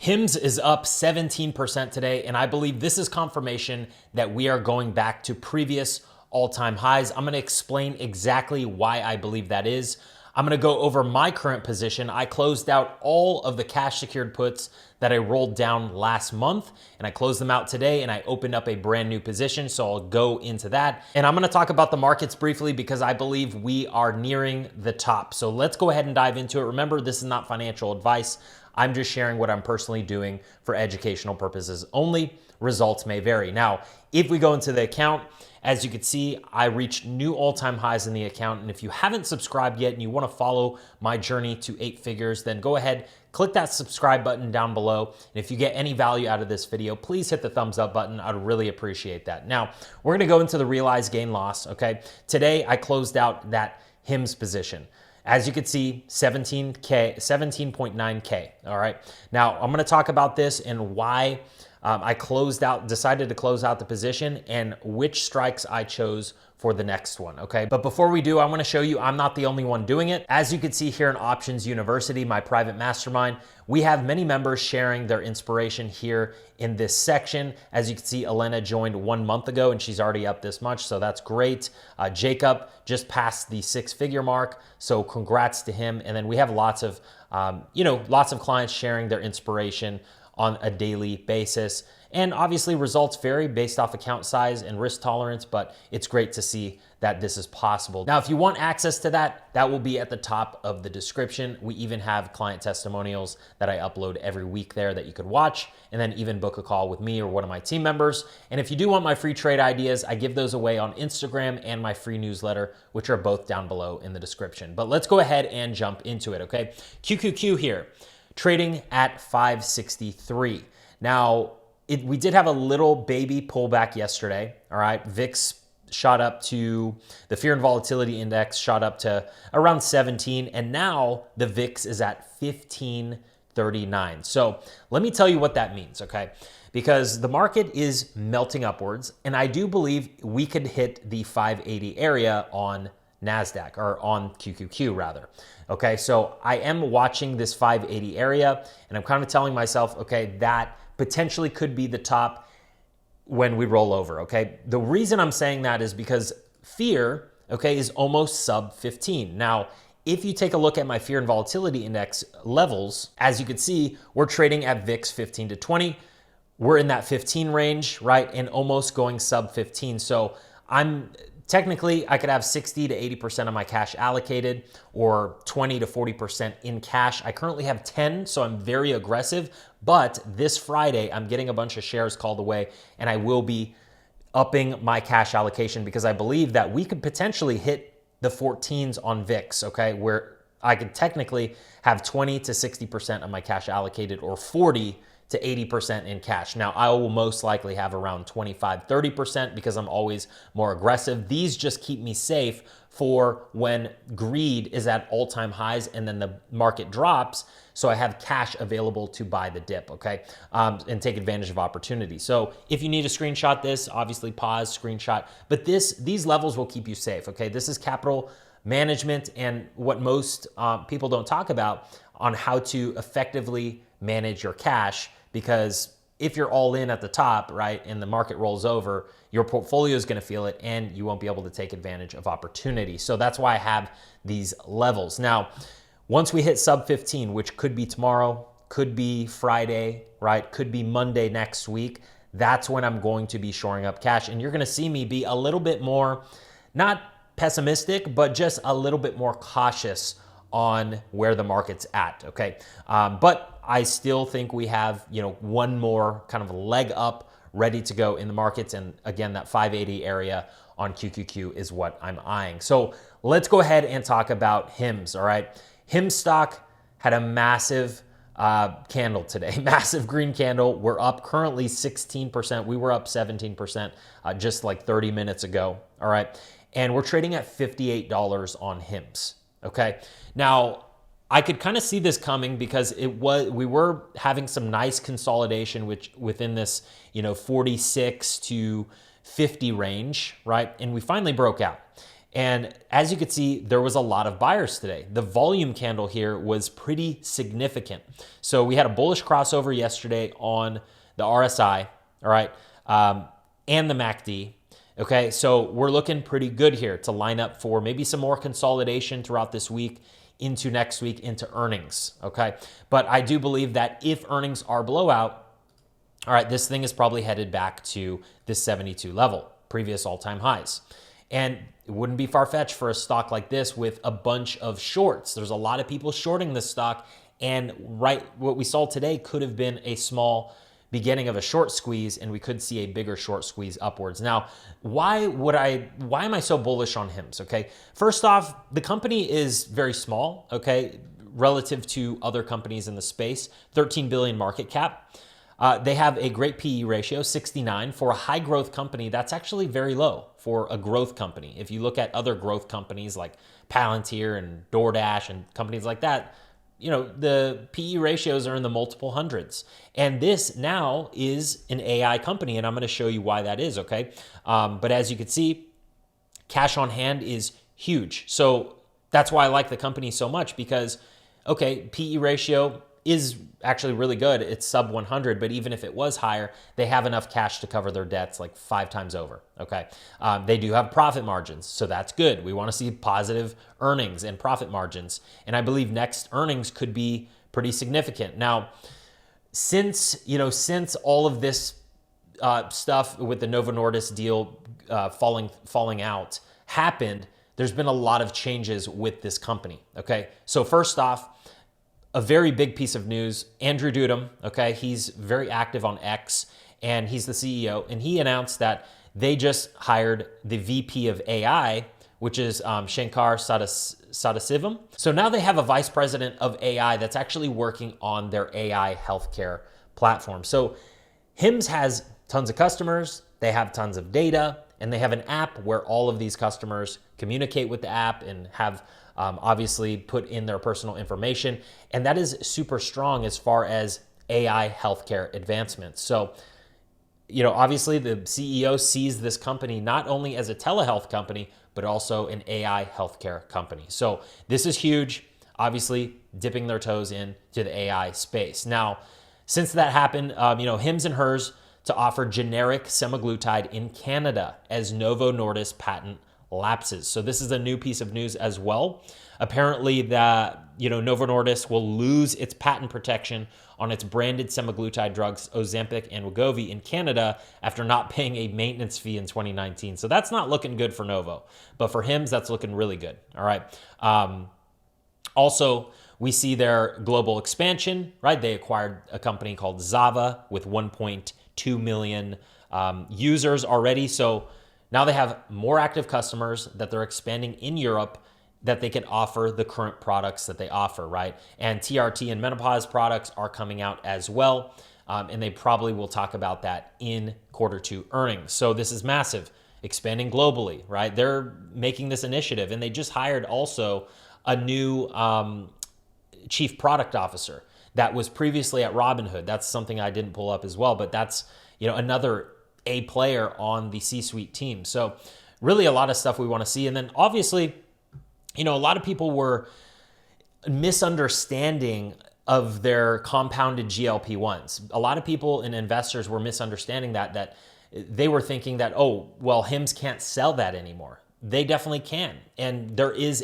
HIMS is up 17% today, and I believe this is confirmation that we are going back to previous all-time highs. I'm gonna explain exactly why I believe that is. I'm gonna go over my current position. I closed out all of the cash secured puts that I rolled down last month, and I closed them out today, and I opened up a brand new position, so I'll go into that. And I'm gonna talk about the markets briefly because I believe we are nearing the top. So let's go ahead and dive into it. Remember, this is not financial advice. I'm just sharing what I'm personally doing for educational purposes only. Results may vary. Now, if we go into the account, as you can see, I reached new all-time highs in the account. And if you haven't subscribed yet and you want to follow my journey to 8 figures, then go ahead, click that subscribe button down below. And if you get any value out of this video, please hit the thumbs up button. I'd really appreciate that. Now, we're going to go into the realized gain loss, okay? Today, I closed out that HIMS position. As you can see, 17.9K, all right? Now, I'm gonna talk about this and why I decided to close out the position and which strikes I chose for the next one, okay? But before we do, I wanna show you I'm not the only one doing it. As you can see here in Options University, my private mastermind, we have many members sharing their inspiration here in this section. As you can see, Elena joined 1 month ago and she's already up this much, so that's great. Jacob just passed the 6-figure mark, so congrats to him. And then we have lots of clients sharing their inspiration on a daily basis. And obviously results vary based off account size and risk tolerance, but it's great to see that this is possible. Now, if you want access to that, that will be at the top of the description. We even have client testimonials that I upload every week there that you could watch, and then even book a call with me or one of my team members. And if you do want my free trade ideas, I give those away on Instagram and my free newsletter, which are both down below in the description. But let's go ahead and jump into it, okay? QQQ here, trading at 563. Now, we did have a little baby pullback yesterday, all right? VIX shot up to, the fear and volatility index shot up to around 17, and now the VIX is at 1539. So let me tell you what that means, okay? Because the market is melting upwards, and I do believe we could hit the 580 area on NASDAQ, or on QQQ rather. Okay, so I am watching this 580 area, and I'm kind of telling myself, okay, that potentially could be the top when we roll over, okay? The reason I'm saying that is because fear, okay, is almost sub 15. Now, if you take a look at my fear and volatility index levels, as you can see, we're trading at VIX 15 to 20. We're in that 15 range, right? And almost going sub 15. So technically, I could have 60 to 80% of my cash allocated or 20 to 40% in cash. I currently have 10, so I'm very aggressive. But this Friday, I'm getting a bunch of shares called away, and I will be upping my cash allocation because I believe that we could potentially hit the 14s on VIX, okay? Where I could technically have 20 to 60% of my cash allocated or 40 to 80% in cash. Now, I will most likely have around 25, 30% because I'm always more aggressive. These just keep me safe for when greed is at all-time highs and then the market drops, so I have cash available to buy the dip, okay? And take advantage of opportunity. So if you need to screenshot this, obviously pause, screenshot, but these levels will keep you safe, okay? This is capital management and what most people don't talk about on how to effectively manage your cash, because if you're all in at the top, right, and the market rolls over, your portfolio is going to feel it and you won't be able to take advantage of opportunity. So that's why I have these levels. Now, once we hit sub 15, which could be tomorrow, could be Friday, right, could be Monday next week, that's when I'm going to be shoring up cash. And you're going to see me be a little bit more, not pessimistic, but just a little bit more cautious on where the market's at, okay? But I still think we have, one more kind of leg up ready to go in the markets. And again, that 580 area on QQQ is what I'm eyeing. So let's go ahead and talk about HIMS, all right? HIMS stock had a massive candle today, massive green candle. We're up currently 16%. We were up 17% just like 30 minutes ago, all right? And we're trading at $58 on HIMS, okay? Now, I could kind of see this coming because we were having some nice consolidation within this, 46 to 50 range, right? And we finally broke out. And as you can see, there was a lot of buyers today. The volume candle here was pretty significant. So we had a bullish crossover yesterday on the RSI, all right, and the MACD. Okay, so we're looking pretty good here to line up for maybe some more consolidation throughout this week, into next week, into earnings, okay? But I do believe that if earnings are blowout, all right, this thing is probably headed back to this 72 level, previous all-time highs. And it wouldn't be far-fetched for a stock like this with a bunch of shorts. There's a lot of people shorting this stock, and what we saw today could have been a small beginning of a short squeeze, and we could see a bigger short squeeze upwards. Now, why am I so bullish on HIMS? Okay, first off, the company is very small, okay, relative to other companies in the space, 13 billion market cap. They have a great PE ratio, 69. For a high growth company, that's actually very low for a growth company. If you look at other growth companies like Palantir and DoorDash and companies like that, you know, the PE ratios are in the multiple hundreds. And this now is an AI company, and I'm going to show you why that is, okay? But as you can see, cash on hand is huge. So that's why I like the company so much, because, okay, PE ratio is actually really good. It's sub 100, but even if it was higher, they have enough cash to cover their debts like 5 times over, okay? They do have profit margins, so that's good. We want to see positive earnings and profit margins, and I believe next earnings could be pretty significant. Now, since all of this stuff with the Novo Nordisk deal falling out happened, there's been a lot of changes with this company, okay? So first off, a very big piece of news, Andrew Dudum, okay, he's very active on X, and he's the CEO, and he announced that they just hired the VP of AI, which is Shankar Sadasivam. So now they have a vice president of AI that's actually working on their AI healthcare platform. So HIMS has tons of customers, they have tons of data, and they have an app where all of these customers communicate with the app and have obviously put in their personal information. And that is super strong as far as AI healthcare advancements. So, you know, obviously the CEO sees this company not only as a telehealth company, but also an AI healthcare company. So this is huge, obviously dipping their toes into the AI space. Now, since that happened, HIMS and HERS to offer generic semaglutide in Canada as Novo Nordisk patent lapses. So this is a new piece of news as well. Apparently Novo Nordisk will lose its patent protection on its branded semaglutide drugs, Ozempic and Wegovy, in Canada after not paying a maintenance fee in 2019. So that's not looking good for Novo. But for HIMS, that's looking really good. All right. Also, we see their global expansion, right? They acquired a company called Zava with 1.2 million users already. So now they have more active customers that they're expanding in Europe that they can offer the current products that they offer, right? And TRT and menopause products are coming out as well. And they probably will talk about that in Q2 earnings. So this is massive, expanding globally, right? They're making this initiative, and they just hired also a new chief product officer that was previously at Robinhood. That's something I didn't pull up as well, but that's, another A player on the C-suite team. So really a lot of stuff we want to see. And then obviously, a lot of people were misunderstanding of their compounded GLP-1s. A lot of people and investors were misunderstanding that they were thinking that, oh, well, HIMS can't sell that anymore. They definitely can. And there is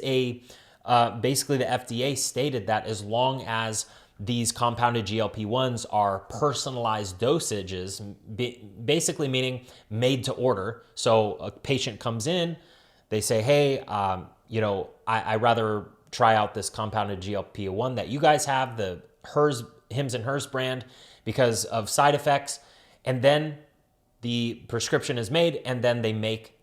basically the FDA stated that as long as these compounded GLP-1s are personalized dosages, basically meaning made to order. So a patient comes in, they say, hey, I rather try out this compounded GLP-1 that you guys have, the HIMS and HERS brand, because of side effects. And then the prescription is made, and then they make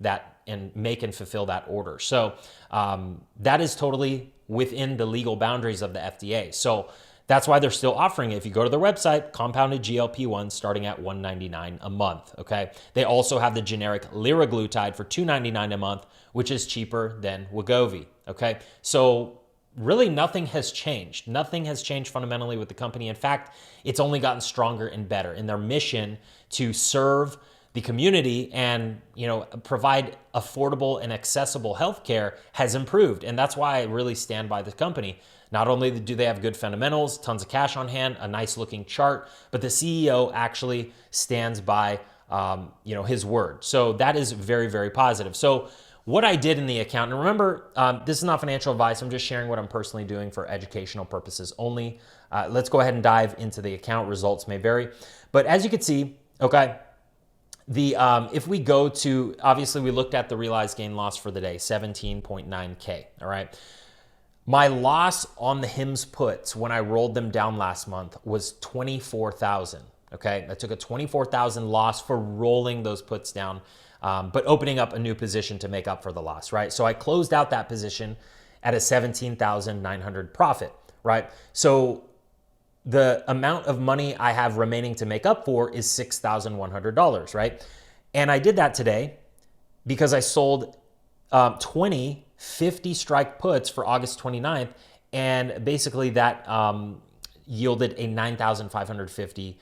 and fulfill that order. So that is totally within the legal boundaries of the FDA. So that's why they're still offering it. If you go to their website, compounded GLP-1 starting at $199 a month, okay? They also have the generic liraglutide for $299 a month, which is cheaper than Wegovy, okay? So really nothing has changed. Nothing has changed fundamentally with the company. In fact, it's only gotten stronger and better in their mission to serve the community and, provide affordable and accessible healthcare has improved. And that's why I really stand by the company. Not only do they have good fundamentals, tons of cash on hand, a nice looking chart, but the CEO actually stands by, his word. So that is very, very positive. So what I did in the account, and remember, this is not financial advice. I'm just sharing what I'm personally doing for educational purposes only. Let's go ahead and dive into the account. Results may vary. But as you can see, okay, if we go to, obviously we looked at the realized gain loss for the day, 17.9K, all right? My loss on the HIMS puts when I rolled them down last month was 24,000, okay? I took a 24,000 loss for rolling those puts down, but opening up a new position to make up for the loss, right? So I closed out that position at a 17,900 profit, right? So the amount of money I have remaining to make up for is $6,100, right? And I did that today because I sold 20 50 strike puts for August 29th, and basically that yielded a 9,550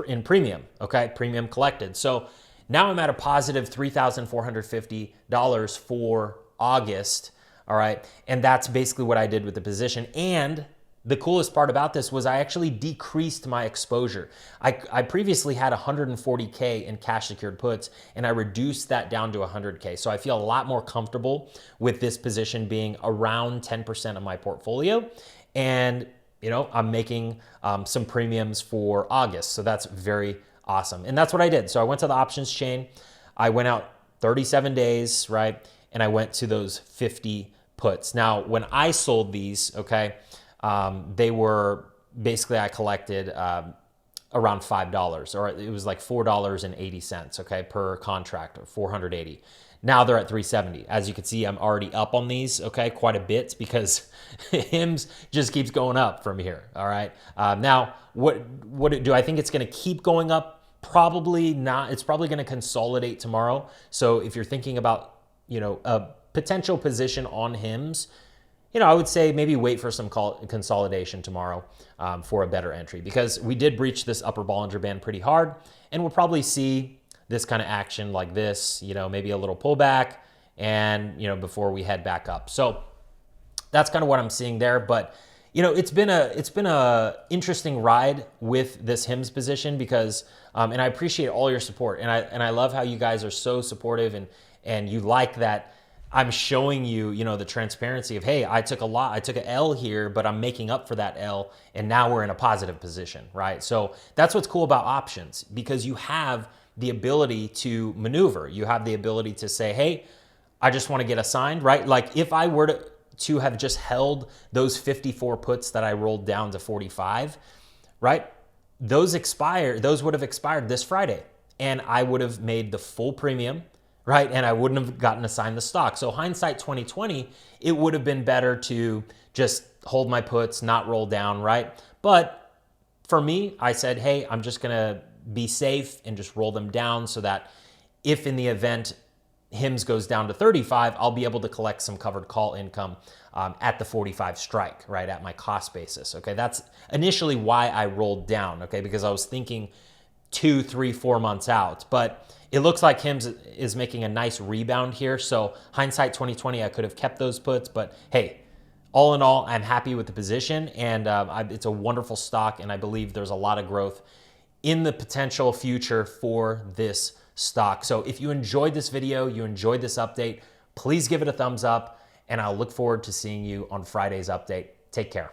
in premium, okay? Premium collected. So now I'm at a positive $3,450 for August, all right? And that's basically what I did with the position. And the coolest part about this was I actually decreased my exposure. I previously had 140K in cash secured puts, and I reduced that down to 100K. So I feel a lot more comfortable with this position being around 10% of my portfolio. And, I'm making some premiums for August. So that's very awesome. And that's what I did. So I went to the options chain. I went out 37 days, right? And I went to those 50 puts. Now, when I sold these, okay, they were basically, I collected around $5, or it was like $4.80, okay, per contract, or 480. Now they're at 370. As you can see, I'm already up on these, okay, quite a bit because HIMS just keeps going up from here, all right? Now, what do I think it's going to keep going up? Probably not. It's probably going to consolidate tomorrow. So if you're thinking about, a potential position on HIMS, I would say maybe wait for some consolidation tomorrow for a better entry, because we did breach this upper Bollinger Band pretty hard, and we'll probably see this kind of action like this, maybe a little pullback, and, before we head back up. So that's kind of what I'm seeing there. But, it's been a interesting ride with this HIMS position because, and I appreciate all your support, and I love how you guys are so supportive and you like that I'm showing you, the transparency of, hey, I took an L here, but I'm making up for that L, and now we're in a positive position, right? So that's what's cool about options, because you have the ability to maneuver. You have the ability to say, hey, I just want to get assigned, right? Like if I were to have just held those 54 puts that I rolled down to 45, right? Those would have expired this Friday, and I would have made the full premium, right? And I wouldn't have gotten assigned the stock. So hindsight 2020, it would have been better to just hold my puts, not roll down, right? But for me, I said, hey, I'm just going to be safe and just roll them down so that if in the event HIMS goes down to 35, I'll be able to collect some covered call income at the 45 strike, right? At my cost basis, okay? That's initially why I rolled down, okay? Because I was thinking 2, 3, 4 months out, but it looks like HIMS is making a nice rebound here. So hindsight 2020, I could have kept those puts, but hey, all in all, I'm happy with the position, and it's a wonderful stock, and I believe there's a lot of growth in the potential future for this stock. So if you enjoyed this video, you enjoyed this update, please give it a thumbs up, and I'll look forward to seeing you on Friday's update. Take care.